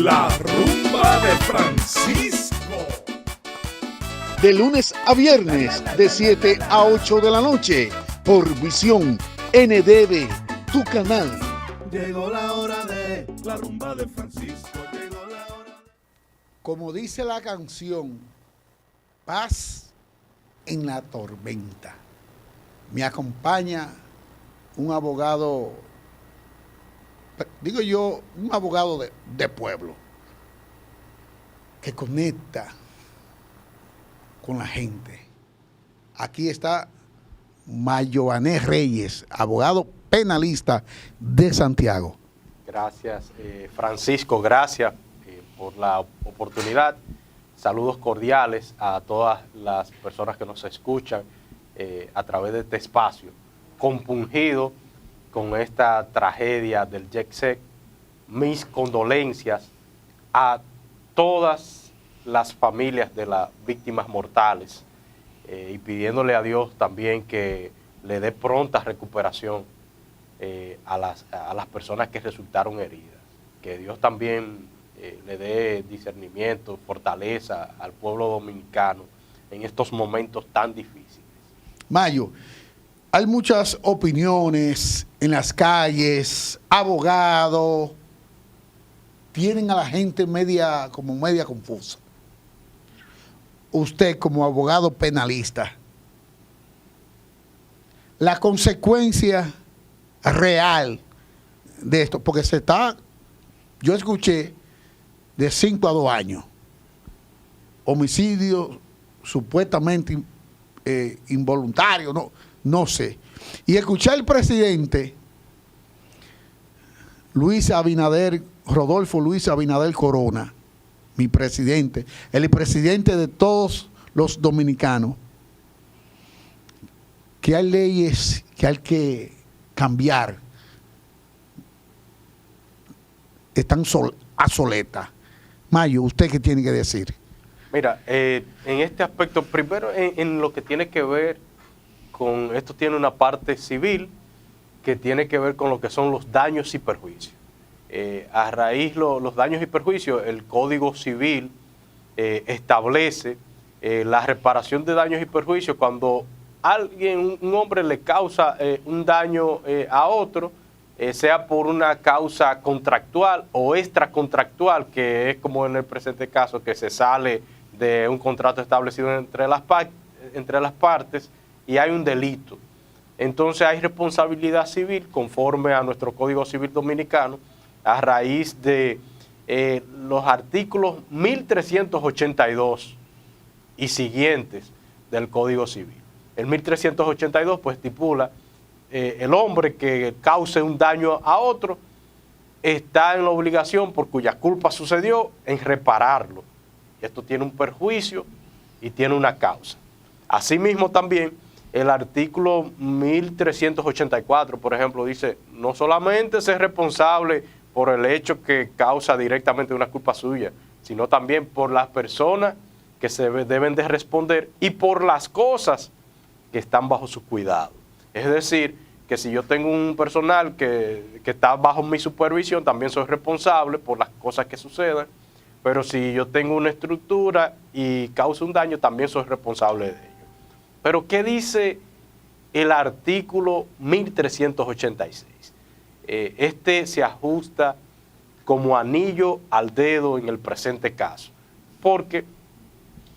La rumba de Francisco. De lunes a viernes, de 7 a 8 de la noche, por Visión NDB, tu canal. Llegó la hora de la rumba de Francisco. Llegó la hora de... Como dice la canción, paz en la tormenta. Me acompaña un abogado, digo yo, un abogado de pueblo, que conecta con la gente. Aquí está Mayohané Reyes, abogado penalista de Santiago. Gracias, Francisco, gracias por la oportunidad. Saludos cordiales a todas las personas que nos escuchan a través de este espacio, compungido con esta tragedia del JECSEC. Mis condolencias a todas las familias de las víctimas mortales y pidiéndole a Dios también que le dé pronta recuperación a las personas que resultaron heridas. Que Dios también le dé discernimiento, fortaleza al pueblo dominicano en estos momentos tan difíciles. Mayo, hay muchas opiniones en las calles, abogados, tienen a la gente media confusa. Usted como abogado penalista, la consecuencia real de esto, porque yo escuché de 5 a 2 años, homicidio supuestamente involuntario, no sé. Y escuché al presidente Rodolfo Luis Abinader Corona, mi presidente, el presidente de todos los dominicanos, que hay leyes que hay que cambiar, están obsoletas. Mayo, ¿usted qué tiene que decir? Mira, en este aspecto, primero en lo que tiene que ver con, esto tiene una parte civil que tiene que ver con lo que son los daños y perjuicios. A raíz los daños y perjuicios, el Código Civil establece la reparación de daños y perjuicios cuando un hombre le causa un daño a otro, sea por una causa contractual o extracontractual, que es como en el presente caso, que se sale de un contrato establecido entre las partes y hay un delito. Entonces hay responsabilidad civil conforme a nuestro Código Civil Dominicano a raíz de los artículos 1382 y siguientes del Código Civil. El 1382 pues estipula el hombre que cause un daño a otro está en la obligación por cuya culpa sucedió en repararlo. Esto tiene un perjuicio y tiene una causa. Asimismo también el artículo 1384, por ejemplo, dice no solamente ser responsable por el hecho que causa directamente una culpa suya, sino también por las personas que se deben de responder y por las cosas que están bajo su cuidado. Es decir, que si yo tengo un personal que está bajo mi supervisión, también soy responsable por las cosas que sucedan, pero si yo tengo una estructura y causa un daño, también soy responsable de ello. Pero ¿qué dice el artículo 1386? Este se ajusta como anillo al dedo en el presente caso, porque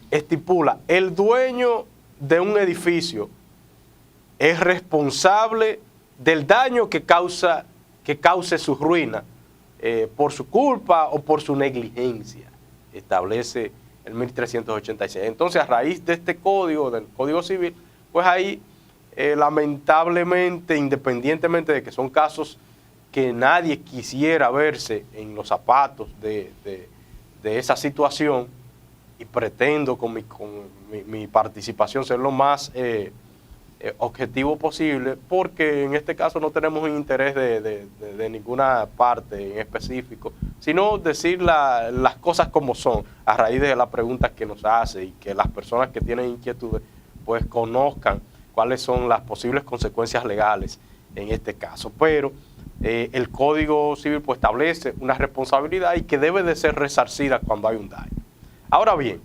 estipula el dueño de un edificio es responsable del daño que cause su ruina por su culpa o por su negligencia, establece el 1386. Entonces, a raíz de este código, del Código Civil, pues ahí, lamentablemente, independientemente de que son casos que nadie quisiera verse en los zapatos de esa situación, y pretendo con mi participación ser lo más objetivo posible, porque en este caso no tenemos un interés de ninguna parte en específico, sino decir las cosas como son, a raíz de las preguntas que nos hace y que las personas que tienen inquietudes pues conozcan cuáles son las posibles consecuencias legales en este caso. Pero el Código Civil pues establece una responsabilidad y que debe de ser resarcida cuando hay un daño. Ahora bien,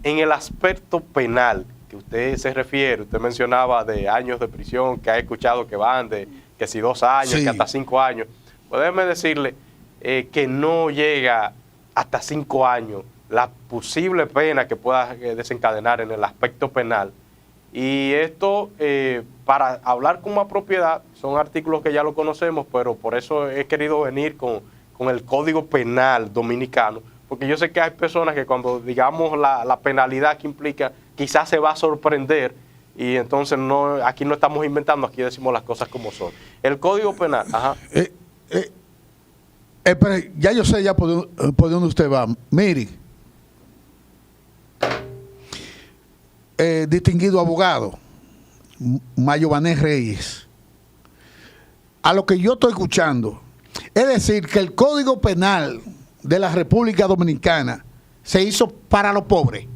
en el aspecto penal que usted se refiere, usted mencionaba de años de prisión, que ha escuchado que van de que si 2 años, Sí. que hasta 5 años, pues déjeme decirle que no llega hasta 5 años la posible pena que pueda desencadenar en el aspecto penal. Y esto, para hablar con más propiedad, son artículos que ya lo conocemos, pero por eso he querido venir con el Código Penal dominicano, porque yo sé que hay personas que cuando digamos la penalidad que implica, quizás se va a sorprender, y entonces aquí no estamos inventando, aquí decimos las cosas como son. El Código Penal, ajá. Pero ya yo sé ya por dónde usted va. Mire, distinguido abogado, Mayo Vanés Reyes, a lo que yo estoy escuchando, es decir, que el Código Penal de la República Dominicana se hizo para los pobres.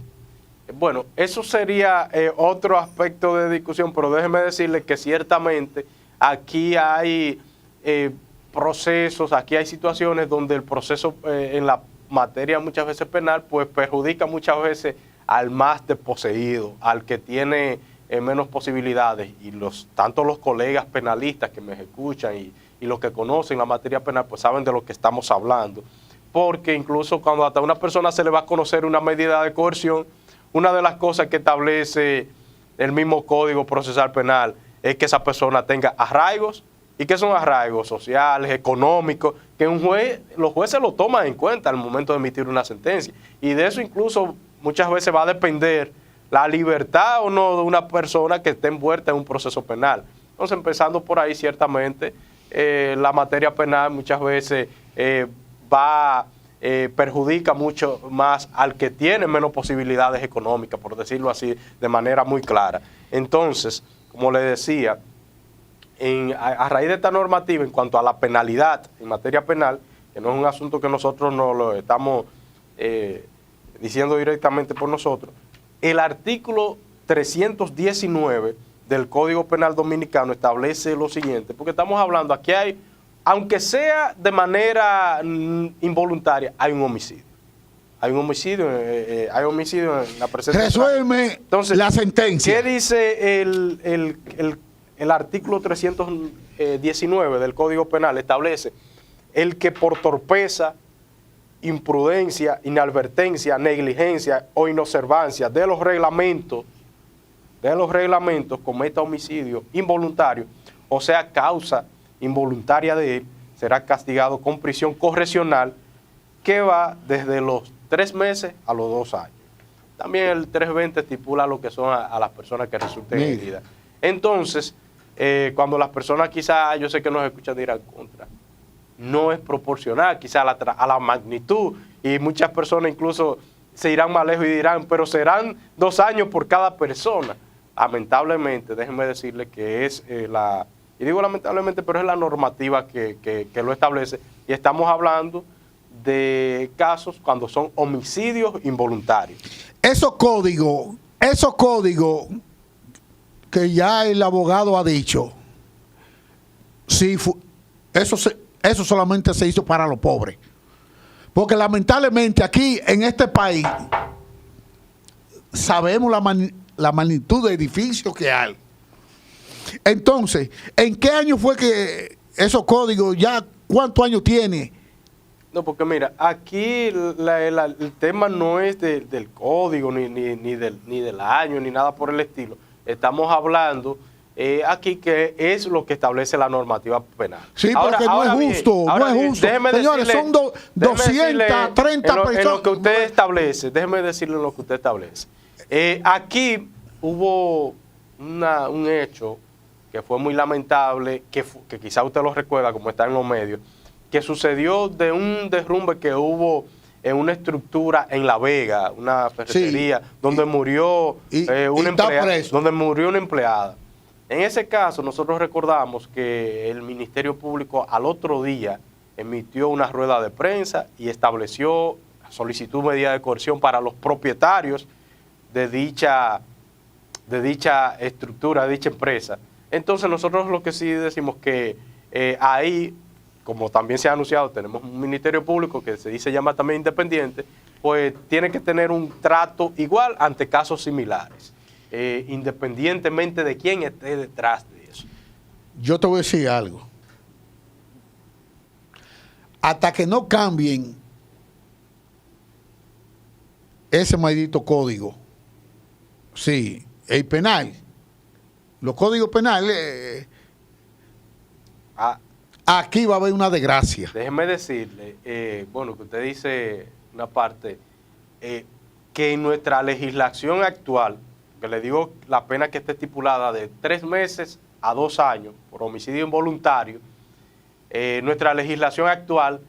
Bueno, eso sería otro aspecto de discusión, pero déjeme decirle que ciertamente aquí hay procesos, aquí hay situaciones donde el proceso en la materia muchas veces penal, pues perjudica muchas veces al más desposeído, al que tiene menos posibilidades, y tanto los colegas penalistas que me escuchan y los que conocen la materia penal, pues saben de lo que estamos hablando, porque incluso cuando hasta a una persona se le va a conocer una medida de coerción, una de las cosas que establece el mismo Código Procesal Penal es que esa persona tenga arraigos. ¿Y qué son arraigos? Sociales, económicos, que los jueces lo toman en cuenta al momento de emitir una sentencia. Y de eso incluso muchas veces va a depender la libertad o no de una persona que esté envuelta en un proceso penal. Entonces, empezando por ahí, ciertamente, la materia penal muchas veces perjudica mucho más al que tiene menos posibilidades económicas, por decirlo así, de manera muy clara. Entonces, como le decía, a raíz de esta normativa en cuanto a la penalidad en materia penal, que no es un asunto que nosotros no lo estamos diciendo directamente por nosotros, el artículo 319 del Código Penal Dominicano establece lo siguiente, porque estamos hablando, aquí hay, aunque sea de manera involuntaria, hay un homicidio. Hay un homicidio, en la presencia. Resuelve entonces la sentencia. ¿Qué dice el artículo 319 del Código Penal? Establece el que por torpeza, imprudencia, inadvertencia, negligencia o inobservancia de los reglamentos cometa homicidio involuntario, o sea, causa involuntaria de él, será castigado con prisión correccional que va desde los 3 meses a los 2 años. También el 320 estipula lo que son a las personas que resulten heridas. Entonces, cuando las personas quizás, yo sé que nos escuchan, dirán contra, no es proporcional quizás a la magnitud, y muchas personas incluso se irán más lejos y dirán, pero serán 2 años por cada persona. Lamentablemente, déjenme decirle que es y digo lamentablemente, pero es la normativa que lo establece, y estamos hablando de casos cuando son homicidios involuntarios. Esos códigos que ya el abogado ha dicho, sí, eso solamente se hizo para los pobres. Porque lamentablemente aquí en este país sabemos la magnitud de edificios que hay. Entonces, ¿en qué año fue que esos códigos ya, cuántos años tiene? No, porque mira, aquí el tema no es del código, ni del año, ni nada por el estilo. Estamos hablando aquí que es lo que establece la normativa penal. Sí, porque no es justo, no es justo. Señores, son 230 personas. En lo que usted establece, déjeme decirle lo que usted establece. Aquí hubo un hecho que fue muy lamentable, que quizá usted lo recuerda, como está en los medios, que sucedió de un derrumbe que hubo en una estructura en La Vega, una ferretería, donde murió una empleada. En ese caso, nosotros recordamos que el Ministerio Público al otro día emitió una rueda de prensa y estableció solicitud de medida de coerción para los propietarios de dicha estructura, de dicha empresa. Entonces nosotros lo que sí decimos que ahí como también se ha anunciado, tenemos un Ministerio Público que se dice llama también independiente, pues tiene que tener un trato igual ante casos similares, independientemente de quién esté detrás de eso. Yo te voy a decir algo. Hasta que no cambien ese maldito código, sí, el penal, los códigos penales, aquí va a haber una desgracia. Déjeme decirle, bueno, que usted dice una parte, que en nuestra legislación actual, que le digo la pena que está estipulada de 3 meses a 2 años por homicidio involuntario, nuestra legislación actual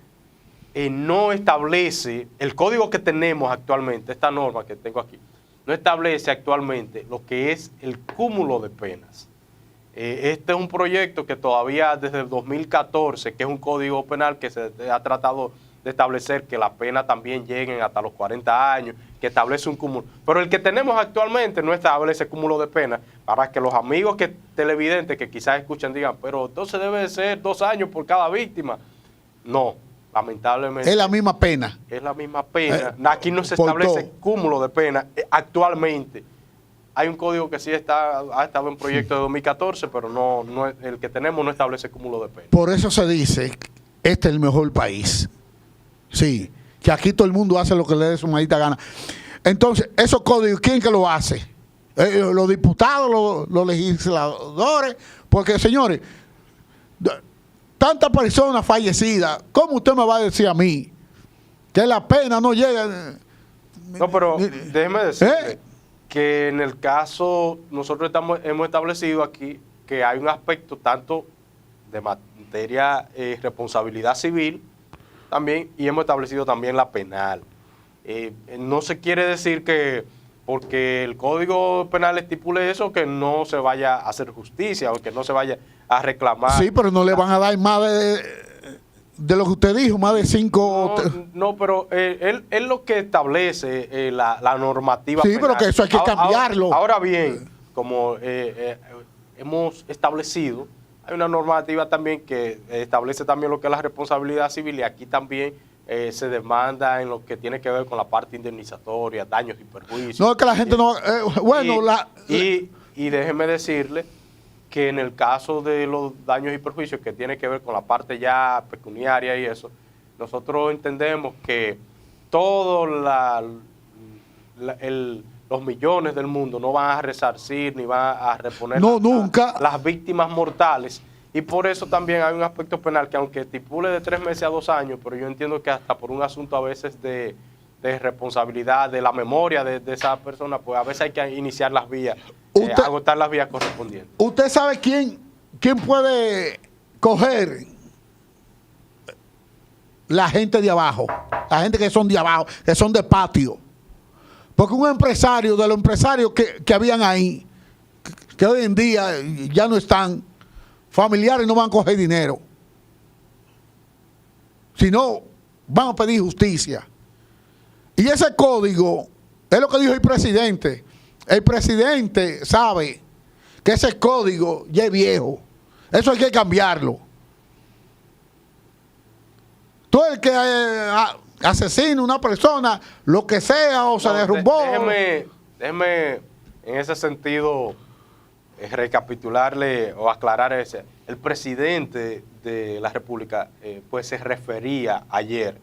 no establece, el código que tenemos actualmente, esta norma que tengo aquí, no establece actualmente lo que es el cúmulo de penas. Este es un proyecto que todavía desde el 2014, que es un código penal que se ha tratado de establecer que las penas también lleguen hasta los 40 años, que establece un cúmulo. Pero el que tenemos actualmente no establece cúmulo de penas, para que los amigos televidentes que quizás escuchan digan, pero entonces debe de ser 2 años por cada víctima. No, lamentablemente. Es la misma pena. Es la misma pena. Aquí no se establece cúmulo de pena actualmente. Hay un código que sí ha estado en proyecto de 2014, pero no el que tenemos no establece cúmulo de pena. Por eso se dice, este es el mejor país. Sí, que aquí todo el mundo hace lo que le dé su maldita gana. Entonces, esos códigos, ¿quién que lo hace? Los diputados, los legisladores, porque señores, tantas personas fallecidas, ¿cómo usted me va a decir a mí que la pena no llega? No, pero déjeme decirle que en el caso, nosotros hemos establecido aquí que hay un aspecto tanto de materia responsabilidad civil también, y hemos establecido también la penal. No se quiere decir que porque el Código Penal estipule eso, que no se vaya a hacer justicia o que no se vaya a reclamar. Sí, pero no le van a dar más de lo que usted dijo, más de 5... No, pero él lo que establece la normativa sí, penal. Pero que eso hay que cambiarlo. Ahora bien, como hemos establecido, hay una normativa también que establece también lo que es la responsabilidad civil, y aquí también se demanda en lo que tiene que ver con la parte indemnizatoria, daños y perjuicios. No, es que la gente no... Y déjeme decirle que en el caso de los daños y perjuicios que tiene que ver con la parte ya pecuniaria y eso, nosotros entendemos que todos los millones del mundo no van a resarcir ni van a reponer nunca las víctimas mortales. Y por eso también hay un aspecto penal que, aunque estipule de 3 meses a 2 años, pero yo entiendo que hasta por un asunto a veces de responsabilidad, de la memoria de esa persona, pues a veces hay que iniciar las vías, agotar las vías correspondientes. ¿Usted sabe quién puede coger la gente de abajo? La gente que son de abajo, que son de patio. Porque un empresario, de los empresarios que habían ahí, que hoy en día ya no están, familiares no van a coger dinero. Sino van a pedir justicia. Y ese código, es lo que dijo el presidente. El presidente sabe que ese código ya es viejo. Eso hay que cambiarlo. Todo el que asesina a una persona, lo que sea, o se derrumbó. Déjeme en ese sentido recapitularle o aclarar ese. El presidente de la República pues se refería ayer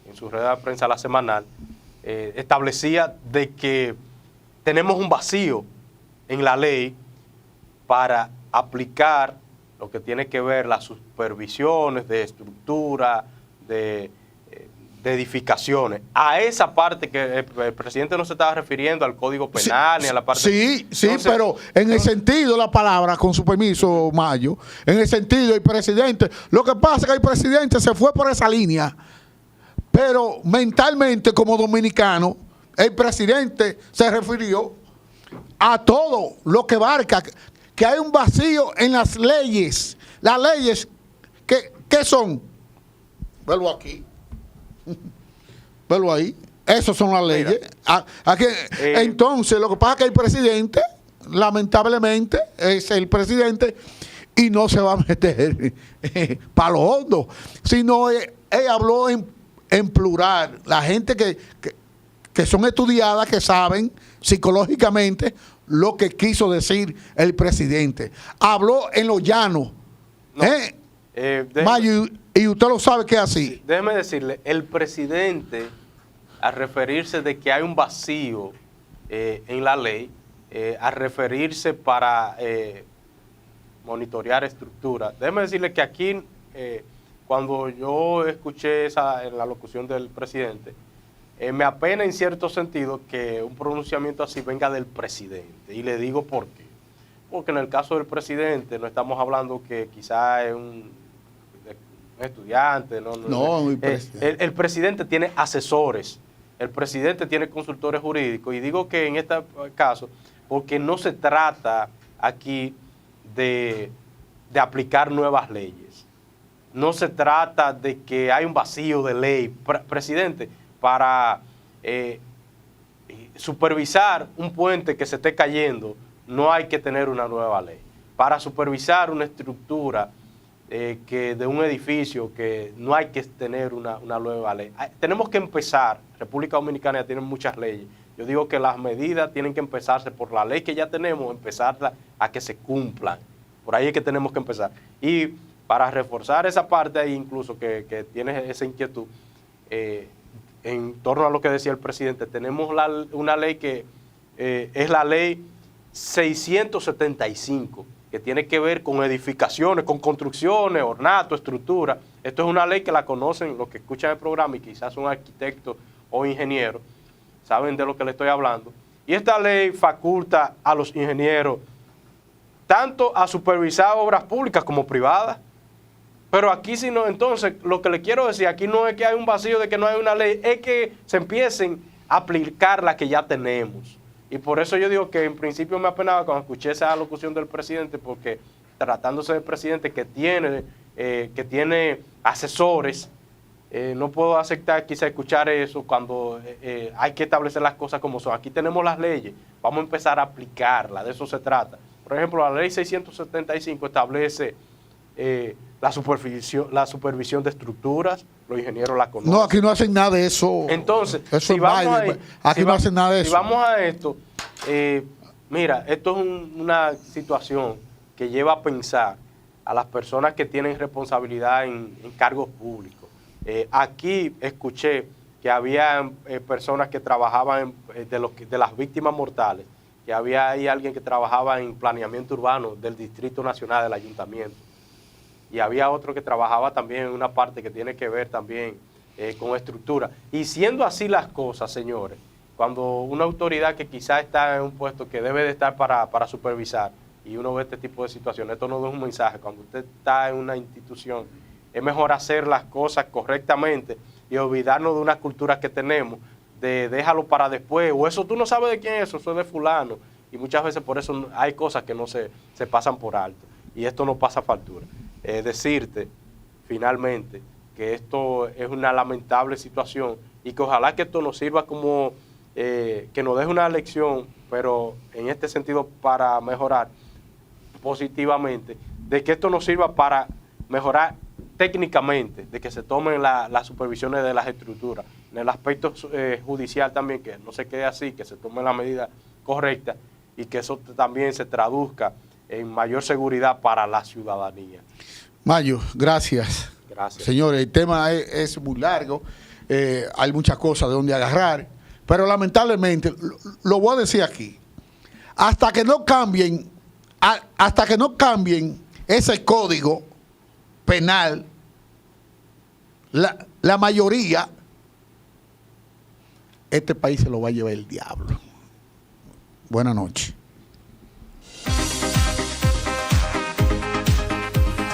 en su rueda de prensa la semanal, establecía de que tenemos un vacío en la ley para aplicar lo que tiene que ver las supervisiones de estructura, de edificaciones. A esa parte que el presidente no se estaba refiriendo al Código Penal, ni a la parte... Sí, pero en el sentido de la palabra, con su permiso, Mayo, en el sentido del presidente, lo que pasa es que el presidente se fue por esa línea, pero mentalmente como dominicano, el presidente se refirió a todo lo que abarca, que hay un vacío en las leyes. Las leyes, ¿qué son? Velo aquí. Velo ahí. Esas son las leyes. Entonces, lo que pasa es que el presidente, lamentablemente, es el presidente, y no se va a meter para lo hondo, sino él habló en plural. La gente que son estudiadas, que saben psicológicamente lo que quiso decir el presidente. Habló en lo llano. No. Mayo, y usted lo sabe que es así. Déjeme decirle, el presidente, al referirse de que hay un vacío en la ley, al referirse para monitorear estructuras, déjeme decirle que aquí, cuando yo escuché en la locución del presidente, me apena en cierto sentido que un pronunciamiento así venga del presidente. Y le digo por qué. Porque en el caso del presidente no estamos hablando que quizá es un estudiante. El presidente tiene asesores, el presidente tiene consultores jurídicos. Y digo que en este caso, porque no se trata aquí de aplicar nuevas leyes. No se trata de que hay un vacío de ley. Presidente, para supervisar un puente que se esté cayendo, no hay que tener una nueva ley. Para supervisar una estructura que de un edificio, que no hay que tener una nueva ley. Tenemos que empezar, República Dominicana ya tiene muchas leyes. Yo digo que las medidas tienen que empezarse por la ley que ya tenemos, empezarla a que se cumplan. Por ahí es que tenemos que empezar. Y para reforzar esa parte ahí, incluso que tiene esa inquietud, en torno a lo que decía el presidente, tenemos una ley que es la ley 675, que tiene que ver con edificaciones, con construcciones, ornato, estructura. Esto es una ley que la conocen los que escuchan el programa y quizás son arquitectos o ingenieros, saben de lo que le estoy hablando. Y esta ley faculta a los ingenieros tanto a supervisar obras públicas como privadas. Pero aquí si no, entonces lo que le quiero decir, aquí no es que hay un vacío de que no hay una ley, es que se empiecen a aplicar la que ya tenemos. Y por eso yo digo que en principio me apenaba cuando escuché esa locución del presidente, porque tratándose del presidente que tiene asesores, no puedo aceptar quizá escuchar eso cuando hay que establecer las cosas como son. Aquí tenemos las leyes, vamos a empezar a aplicarlas, de eso se trata. Por ejemplo, la ley 675 establece la supervisión de estructuras, los ingenieros la conocen. No, aquí no hacen nada de eso. Entonces, eso si vamos aquí no hacen nada de eso. Si vamos a esto, mira, esto es una situación que lleva a pensar a las personas que tienen responsabilidad en cargos públicos. Aquí escuché que había personas que trabajaban de las víctimas mortales, que había ahí alguien que trabajaba en planeamiento urbano del Distrito Nacional del Ayuntamiento. Y había otro que trabajaba también en una parte que tiene que ver también con estructura. Y siendo así las cosas, señores, cuando una autoridad que quizás está en un puesto que debe de estar para supervisar, y uno ve este tipo de situaciones, esto no es un mensaje. Cuando usted está en una institución, es mejor hacer las cosas correctamente y olvidarnos de una cultura que tenemos, de déjalo para después, o eso tú no sabes de quién es, eso es de fulano. Y muchas veces por eso hay cosas que no se pasan por alto. Y esto no pasa factura. Decirte finalmente que esto es una lamentable situación y que ojalá que esto nos sirva como que nos deje una lección, pero en este sentido para mejorar positivamente, de que esto nos sirva para mejorar técnicamente, de que se tomen las supervisiones de las estructuras, en el aspecto judicial también, que no se quede así, que se tomen las medidas correctas y que eso también se traduzca en mayor seguridad para la ciudadanía. Mayo, gracias. Gracias. Señores, el tema es muy largo, hay muchas cosas de donde agarrar, pero lamentablemente, lo voy a decir aquí, hasta que no cambien ese código penal, la mayoría, este país se lo va a llevar el diablo. Buenas noches.